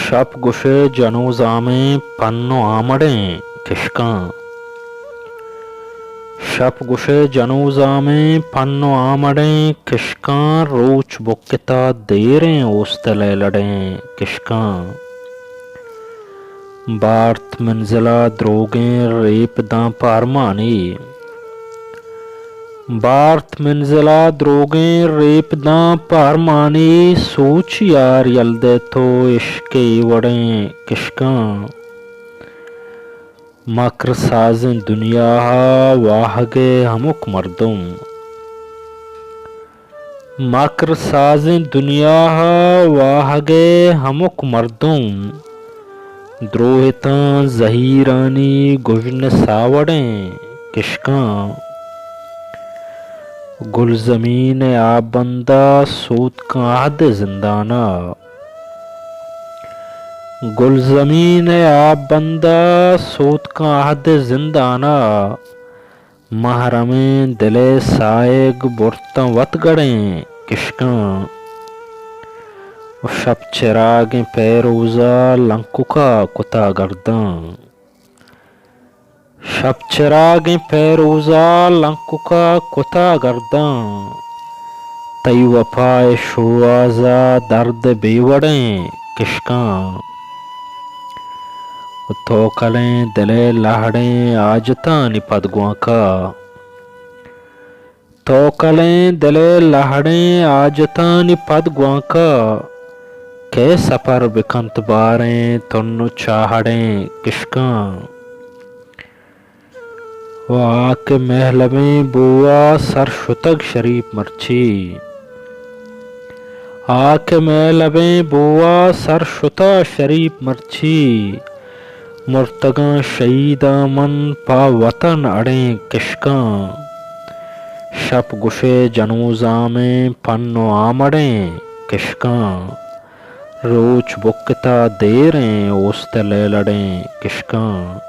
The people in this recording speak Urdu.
شب گشے جنوزامیں پنو آمڑیں کشکاں شب گشے جنوزامیں پنو آمڑیں کشکاں روچ بکتا دیریں اوستلے لڑیں کشکاں بارت منزلہ دروگیں ریپ داں پارمانی بارت منزلہ دروگیں ریپ داں پارمانی سوچ یار یلدے تو عشقی وڑیں کشکاں مکر سازیں دنیا واہگے ہمک مردم مکر سازیں دنیا واہگے ہمک مردم دروہتاں زہیرانی گژن ساوڑیں کشکاں گل زمین آب بندہ سود کا عہد زندانہ گل زمین آب بندہ سود کا عہد زندانہ محرمیں دلے سائگ برتاں وط گڑیں کشکاں شب چراغیں پیروزہ لنکوکا کتا گرداں شب چراغیں پیروزہ لنکوکا کتا گرداں تئی وفائے شوازہ درد بیوڑیں کشکاں تو کلیں دلے لہڑیں آجتاں نپدگواں کا تو کلیں دلے لہڑیں آجتاں نپدگواں کا کہ سپر بکنت باریں تنو چاہڑیں کشکاں و آک محل میں بوا سر شتگ شریف مرچی آک محل میں بوا سر شتا شریف مرچی مرتگاں شہیداں من پا وطن اڑیں کشکاں شب گشے جنوزامیں پنو آمڑیں کشکاں روچ بکتا دیریں اوستلے لڑیں کشکاں